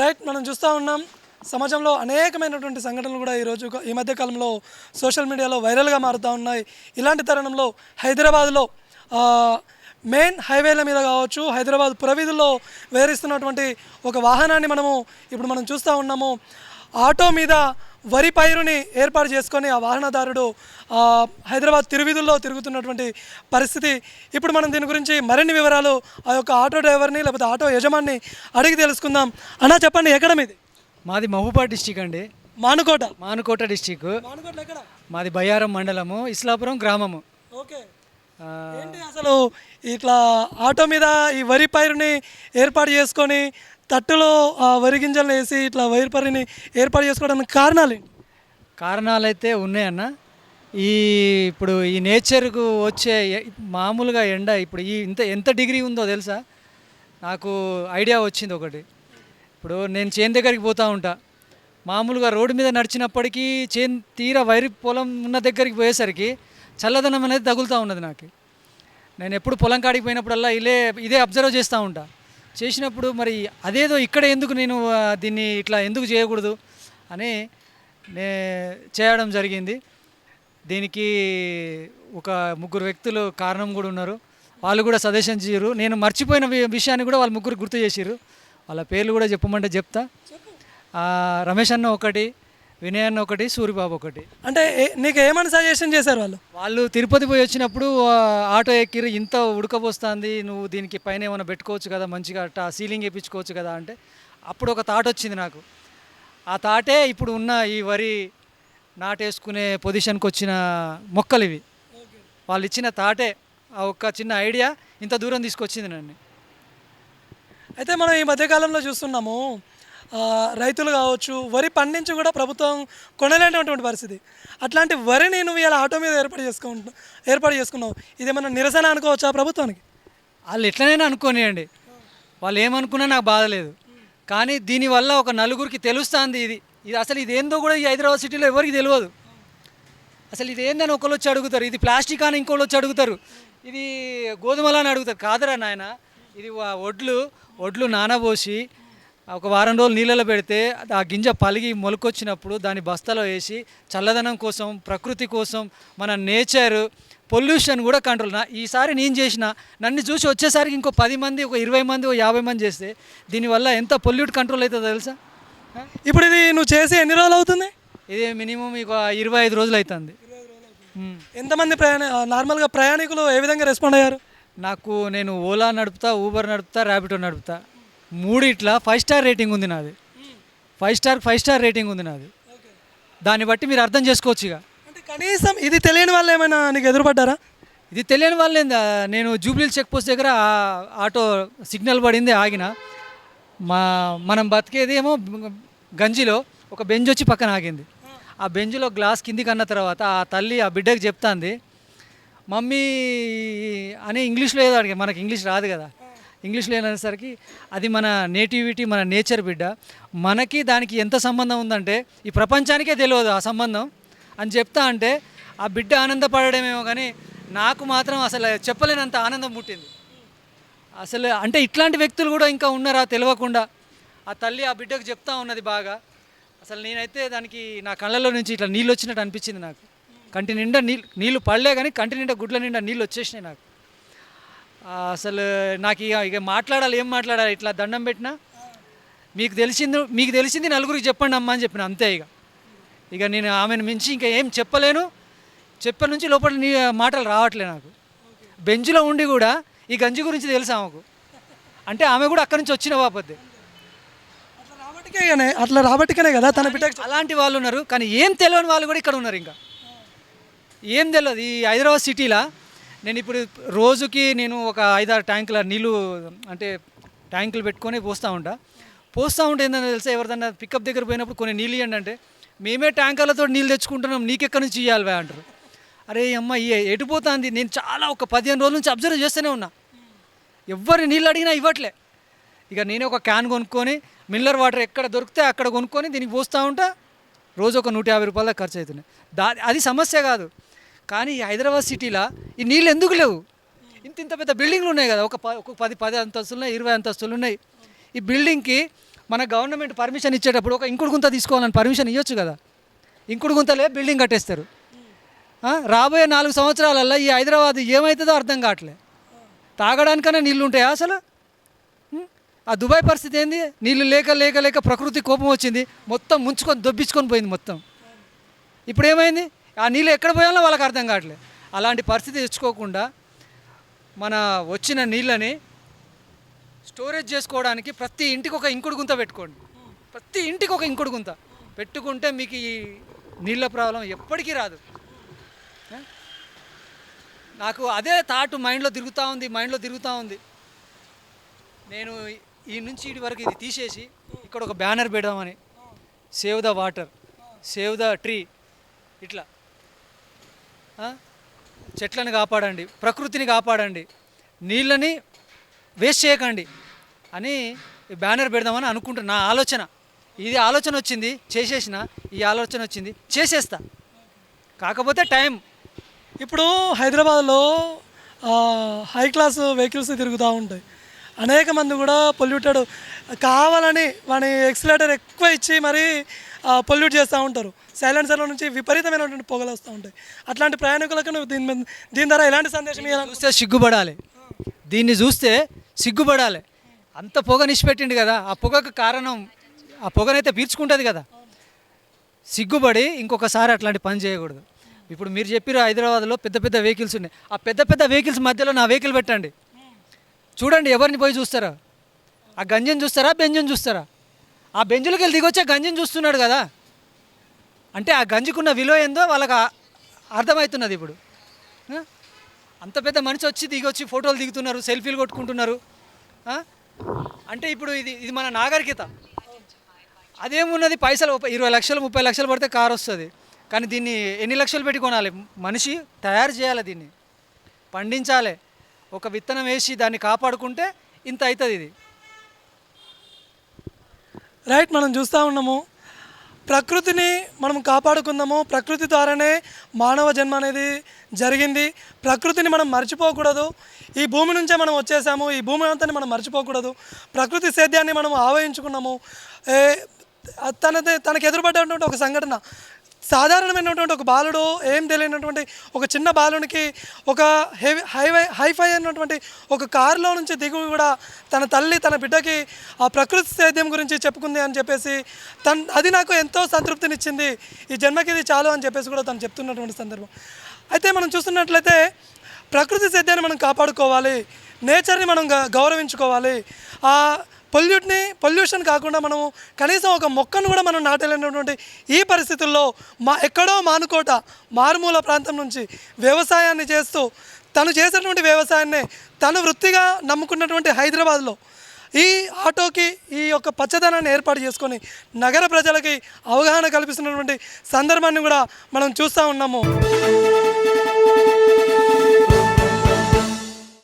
Right, మనం చూస్తూ ఉన్నాం సమాజంలో అనేకమైనటువంటి సంఘటనలు కూడా ఈ మధ్య కాలంలో సోషల్ మీడియాలో వైరల్గా మారుతూ ఉన్నాయి. ఇలాంటి తరుణంలో హైదరాబాద్లో మెయిన్ హైవేల మీద కావచ్చు, హైదరాబాద్ పురవీధుల్లో వేరిస్తున్నటువంటి ఒక వాహనాన్ని ఇప్పుడు మనం చూస్తూ ఉన్నాము. ఆటో మీద వరి పైరుని ఏర్పాటు చేసుకొని ఆ వాహనదారుడు హైదరాబాద్ తిరువీధుల్లో తిరుగుతున్నటువంటి పరిస్థితి. ఇప్పుడు మనం దీని గురించి మరిన్ని వివరాలు ఆ యొక్క ఆటో డ్రైవర్ని లేకపోతే ఆటో యజమాని అడిగి తెలుసుకుందాం. అన్నా చెప్పండి, ఎక్కడ మీది? మాది మహబూబాద్ డిస్టిక్ అండి. మానుకోట డిస్టిక్. మాది బయ్యారం మండలము, ఇస్లాపురం గ్రామము. ఓకే, ఏంటి అసలు ఇట్లా ఆటో మీద ఈ వరి పైరుని ఏర్పాటు చేసుకొని తట్టులో వరి గింజలను వేసి ఇట్లా వరి పైరుని ఏర్పాటు చేసుకోవడానికి కారణాలు అయితే ఉన్నాయన్న. ఇప్పుడు ఈ నేచర్కు వచ్చే మామూలుగా ఎండ ఇప్పుడు ఎంత డిగ్రీ ఉందో తెలుసా? నాకు ఐడియా వచ్చింది ఒకటి. ఇప్పుడు నేను చేను దగ్గరికి పోతూ ఉంటా, మామూలుగా రోడ్డు మీద నడిచినప్పటికీ తీరా వరి పొలం ఉన్న దగ్గరికి పోయేసరికి చల్లదనం అనేది తగులుతూ ఉన్నది నాకు. నేను ఎప్పుడు పొలం కాడికి పోయినప్పుడల్లా ఇదే అబ్జర్వ్ చేస్తూ ఉంటా. చేసినప్పుడు మరి అదేదో ఇక్కడ ఎందుకు నేను దీన్ని ఇట్లా ఎందుకు చేయకూడదు అని చేయడం జరిగింది. దీనికి ఒక 3 వ్యక్తులు కారణం కూడా ఉన్నారు. వాళ్ళు కూడా సజెషన్ చేయరు. నేను మర్చిపోయిన విషయాన్ని కూడా వాళ్ళు 3 గుర్తు చేసిర్రు. వాళ్ళ పేర్లు కూడా చెప్పమంటే చెప్తా. రమేష్ అన్న ఒకటి, వినయ్ అన్న ఒకటి, సూరిబాబు ఒకటి. అంటే నీకు ఏమని సజెషన్ చేశారు వాళ్ళు తిరుపతి పోయి వచ్చినప్పుడు ఆటో ఎక్కిరు, ఇంత ఉడకపోస్తుంది, నువ్వు దీనికి పైన ఏమైనా పెట్టుకోవచ్చు కదా, మంచిగా సీలింగ్ వేయించుకోవచ్చు కదా అంటే అప్పుడు ఒక థాట్ వచ్చింది నాకు. ఆ థాటే ఇప్పుడు ఉన్న ఈ వరి నాటేసుకునే పొజిషన్కి వచ్చిన మొక్కలు ఇవి. వాళ్ళు ఇచ్చిన థాటే, ఆ ఒక్క చిన్న ఐడియా ఇంత దూరం తీసుకొచ్చింది నన్ను. అయితే మనం ఈ మధ్యకాలంలో చూస్తున్నాము, రైతులు కావచ్చు వరి పండించి కూడా ప్రభుత్వం కొనలేనటువంటి పరిస్థితి. అట్లాంటి వరిని నువ్వు ఇలా ఆటో మీద ఏర్పాటు చేసుకున్నావు, ఇదేమన్నా నిరసన అనుకోవచ్చా ప్రభుత్వానికి? వాళ్ళు ఎట్లనైనా అనుకోనియండి, వాళ్ళు ఏమనుకున్నా నాకు బాధ లేదు. కానీ దీనివల్ల ఒక నలుగురికి తెలుస్తుంది ఇది అసలు ఇదేందో కూడా ఈ హైదరాబాద్ సిటీలో ఎవరికి తెలియదు. అసలు ఇది ఏందని ఒకళ్ళు వచ్చి అడుగుతారు, ఇది ప్లాస్టిక్ అని ఇంకోళ్ళు వచ్చి అడుగుతారు, ఇది గోధుమలా అని అడుగుతారు. కాదురా నాయన, ఇది ఒడ్లు నానబోసి ఒక వారం రోజులు నీళ్ళలో పెడితే ఆ గింజ పలిగి మొలకొచ్చినప్పుడు దాన్ని బస్తాలో వేసి చల్లదనం కోసం, ప్రకృతి కోసం, మన నేచర్, పొల్యూషన్ కూడా కంట్రోల్. ఈసారి నేను చేసిన నన్ను చూసి వచ్చేసరికి ఇంకో 10 మంది, ఒక 20 మంది, ఒక 50 మంది చేస్తే దీనివల్ల ఎంత పొల్యూట్ కంట్రోల్ అవుతుందో తెలుసా? ఇప్పుడు ఇది నువ్వు చేసి ఎన్ని రోజులు అవుతుంది? ఇది మినిమం ఇక 25 రోజులు అవుతుంది. ఎంతమంది నార్మల్గా ప్రయాణికులు ఏ విధంగా రెస్పాండ్ అయ్యారు? నేను ఓలా నడుపుతా, ఊబర్ నడుపుతా, ర్యాపిడో నడుపుతా. 3 5 స్టార్ రేటింగ్ ఉంది నాది. 5 స్టార్ రేటింగ్ ఉంది నాది. దాన్ని బట్టి మీరు అర్థం చేసుకోవచ్చు. ఇక అంటే కనీసం ఇది తెలియని వాళ్ళు ఏమైనా నీకు ఎదురుపడ్డారా? ఇది తెలియని వాళ్ళే. నేను జూబ్లీ చెక్ పోస్ట్ దగ్గర ఆటో సిగ్నల్ పడింది, ఆగిన. మనం బతికేది ఏమో గంజిలో, ఒక బెంచ్ వచ్చి పక్కన ఆగింది. ఆ బెంచ్లో గ్లాస్ కిందికి అన్న తర్వాత ఆ తల్లి ఆ బిడ్డకి చెప్తాంది, మమ్మీ అని ఇంగ్లీష్లో ఏదో అడిగా. మనకి ఇంగ్లీష్ రాదు కదా, ఇంగ్లీష్లో అనేసరికి అది మన నేటివిటీ, మన నేచర్ బిడ్డ, మనకి దానికి ఎంత సంబంధం ఉందంటే ఈ ప్రపంచానికే తెలియదు ఆ సంబంధం అని చెప్తా అంటే ఆ బిడ్డ ఆనందపడమేమో కానీ నాకు మాత్రం అసలు చెప్పలేనంత ఆనందం పుట్టింది. అసలు అంటే ఇట్లాంటి వ్యక్తులు కూడా ఇంకా ఉన్నారా తెలియకుండా ఆ తల్లి ఆ బిడ్డకు చెప్తా ఉన్నది బాగా. అసలు నేనైతే దానికి నా కళ్ళలో నుంచి ఇట్లా నీళ్ళు వచ్చినట్టు అనిపించింది నాకు. కంటి నిండా నీళ్ళు పడలే కానీ కంటి నిండా గుడ్ల నిండా నీళ్ళు వచ్చేసినాయి నాకు. అసలు నాకు ఇక ఏం మాట్లాడాలి, ఇట్లా దండం పెట్టినా మీకు తెలిసింది నలుగురికి చెప్పండి అమ్మా అని చెప్పిన, అంతే. ఇక నేను ఆమెను మించి ఇంకా ఏం చెప్పలేను. చెప్పని నుంచి లోపల మాటలు రావట్లే నాకు. బెంచ్లో ఉండి కూడా ఈ గంజి గురించి తెలుసు ఆమెకు, అంటే ఆమె కూడా అక్కడి నుంచి వచ్చిన బాపద్దే. అట్లా రాబట్టికనే కదా తన బిడ్డ. అలాంటి వాళ్ళు ఉన్నారు, కానీ ఏం తెలియని వాళ్ళు కూడా ఇక్కడ ఉన్నారు. ఇంకా ఏం తెలియదు ఈ హైదరాబాద్ సిటీలో. నేను ఇప్పుడు రోజుకి ఒక 5-6 ట్యాంకుల నీళ్ళు, అంటే ట్యాంకులు పెట్టుకొని పోస్తూ ఉంటే ఏంటంటే తెలుసా, ఎవరిదన్నా పికప్ దగ్గర పోయినప్పుడు కొన్ని నీళ్ళు ఇవ్వండి అంటే, మేమే ట్యాంకర్లతో నీళ్ళు తెచ్చుకుంటున్నాం, నీకెక్కడి నుంచి ఇవ్వాలి అంటారు. అరే అమ్మ, ఎటుపోతుంది? నేను చాలా ఒక 15 రోజుల నుంచి అబ్జర్వ్ చేస్తూనే ఉన్నా, ఎవరు నీళ్ళు అడిగినా ఇవ్వట్లే. ఇక నేనే ఒక క్యాన్ కొనుక్కొని మిల్లర్ వాటర్ ఎక్కడ దొరికితే అక్కడ కొనుక్కొని దీనికి పోస్తూ ఉంటా. రోజు ఒక 150 రూపాయల ఖర్చు అవుతున్నాయి. అది సమస్య కాదు. కానీ ఈ హైదరాబాద్ సిటీలో ఈ నీళ్ళు ఎందుకు లేవు? ఇంత పెద్ద బిల్డింగ్లు ఉన్నాయి కదా, ఒక 10 అంతస్తులు ఉన్నాయి, 20 అంతస్తులు ఉన్నాయి. ఈ బిల్డింగ్కి మన గవర్నమెంట్ పర్మిషన్ ఇచ్చేటప్పుడు ఒక ఇంకుడు గుంత తీసుకోవాలని పర్మిషన్ ఇవ్వచ్చు కదా. ఇంకుడు గుంతలే బిల్డింగ్ కట్టేస్తారు. రాబోయే 4 సంవత్సరాలల్లో ఈ హైదరాబాద్ ఏమవుతుందో అర్థం కావట్లే. తాగడానికన్నా నీళ్ళు ఉంటాయా అసలు? ఆ దుబాయ్ పరిస్థితి ఏంది? నీళ్ళు లేక లేక లేక ప్రకృతి కోపం వచ్చింది, మొత్తం ముంచుకొని దొబ్బించుకొని పోయింది మొత్తం. ఇప్పుడు ఏమైంది? ఆ నీళ్ళు ఎక్కడ పోయాలో వాళ్ళకి అర్థం కావట్లేదు. అలాంటి పరిస్థితి తెచ్చుకోకుండా మన వచ్చిన నీళ్ళని స్టోరేజ్ చేసుకోవడానికి ప్రతి ఇంటికి ఒక ఇంకుడు గుంత పెట్టుకోండి. ప్రతి ఇంటికి ఒక ఇంకుడు గుంత పెట్టుకుంటే మీకు ఈ నీళ్ళ ప్రాబ్లం ఎప్పటికీ రాదు. నాకు అదే థాట్ మైండ్లో తిరుగుతూ ఉంది. నేను ఈ నుంచి ఇటు వరకు ఇది తీసేసి ఇక్కడ ఒక బ్యానర్ పెడదామని, save the water, save the tree, ఇట్లా చెట్లను కాపాడండి, ప్రకృతిని కాపాడండి, నీళ్ళని వేస్ట్ చేయకండి అని బ్యానర్ పెడదామని అనుకుంటున్నా. నా ఆలోచన ఇది. ఆలోచన వచ్చింది చేసేసిన, ఈ ఆలోచన వచ్చింది చేసేస్తా. కాకపోతే టైం. ఇప్పుడు హైదరాబాద్లో హై క్లాస్ వెహికల్స్ తిరుగుతూ ఉంటాయి. అనేక మంది కూడా పొల్యూటెడ్ కావాలని వాని ఎక్సిలేటర్ ఎక్కువ ఇచ్చి మరి పొల్యూట్ చేస్తూ ఉంటారు. సైలెన్సర్ల నుంచి విపరీతమైనటువంటి పొగలు వస్తూ ఉంటాయి. అట్లాంటి ప్రయాణికులకు నువ్వు దీని ద్వారా ఎలాంటి సందేశం ఇవ్వాలి? చూస్తే సిగ్గుపడాలి. దీన్ని చూస్తే సిగ్గుపడాలి. అంత పొగ నిష్పెట్టిండు కదా, ఆ పొగకు కారణం ఆ పొగనైతే పీల్చుకుంటుంది కదా. సిగ్గుపడి ఇంకొకసారి అట్లాంటి పని చేయకూడదు. ఇప్పుడు మీరు చెప్పారు హైదరాబాద్లో పెద్ద పెద్ద వెహికల్స్ ఉన్నాయి. ఆ పెద్ద పెద్ద వెహికల్స్ మధ్యలో నా వెహికల్ పెట్టండి, చూడండి ఎవరిని పోయి చూస్తారా? ఆ గంజని చూస్తారా, బెంజని చూస్తారా? ఆ బెంజులకి వెళ్ళి దిగొచ్చే గంజని చూస్తున్నాడు కదా. అంటే ఆ గంజికున్న విలువ ఏందో వాళ్ళకి అర్థమవుతున్నది ఇప్పుడు. అంత పెద్ద మనిషి వచ్చి దిగొచ్చి ఫోటోలు దిగుతున్నారు, సెల్ఫీలు కొట్టుకుంటున్నారు. అంటే ఇప్పుడు ఇది మన నాగరికత. అదేమున్నది, పైసలు 20 లక్షలు 30 లక్షలు పడితే కారు వస్తుంది. కానీ దీన్ని ఎన్ని లక్షలు పెట్టి కొనాలి? మనిషి తయారు చేయాలి, దీన్ని పండించాలి. ఒక విత్తనం వేసి దాన్ని కాపాడుకుంటే ఇంత అవుతుంది. ఇది రైట్. మనం చూస్తూ ఉన్నాము, ప్రకృతిని మనం కాపాడుకుందాము. ప్రకృతి ద్వారానే మానవ జన్మ అనేది జరిగింది. ప్రకృతిని మనం మర్చిపోకూడదు. ఈ భూమి నుంచే మనం వచ్చేసాము, ఈ భూమి అంతా మనం మర్చిపోకూడదు. ప్రకృతి సేద్యాన్ని మనం ఆవహించుకున్నాము. తనకు ఎదురుపడ్డటువంటి ఒక సంఘటన, సాధారణమైనటువంటి ఒక బాలుడు, ఏం తెలియనటువంటి ఒక చిన్న బాలునికి ఒక హైఫై అయినటువంటి ఒక కారులో నుంచి దిగు కూడా తన తల్లి తన బిడ్డకి ఆ ప్రకృతి సేద్యం గురించి చెప్పుకుంది అని చెప్పేసి అది నాకు ఎంతో సంతృప్తినిచ్చింది. ఈ జన్మకి ఇది చాలు అని చెప్పేసి కూడా తను చెప్తున్నటువంటి సందర్భం. అయితే మనం చూస్తున్నట్లయితే ప్రకృతి సేద్యాన్ని మనం కాపాడుకోవాలి, నేచర్ని మనం గౌరవించుకోవాలి. పొల్యూషన్ కాకుండా మనము కనీసం ఒక మొక్కను కూడా మనం నాటలేనటువంటి ఈ పరిస్థితుల్లో ఎక్కడో మానుకోట మారుమూల ప్రాంతం నుంచి వ్యవసాయాన్ని చేస్తూ తను చేసేటువంటి వ్యవసాయాన్ని తను వృత్తిగా నమ్ముకున్నటువంటి హైదరాబాద్లో ఈ ఆటోకి ఈ యొక్క పచ్చదనాన్ని ఏర్పాటు చేసుకొని నగర ప్రజలకి అవగాహన కల్పిస్తున్నటువంటి సందర్భాన్ని కూడా మనం చూస్తూ ఉన్నాము.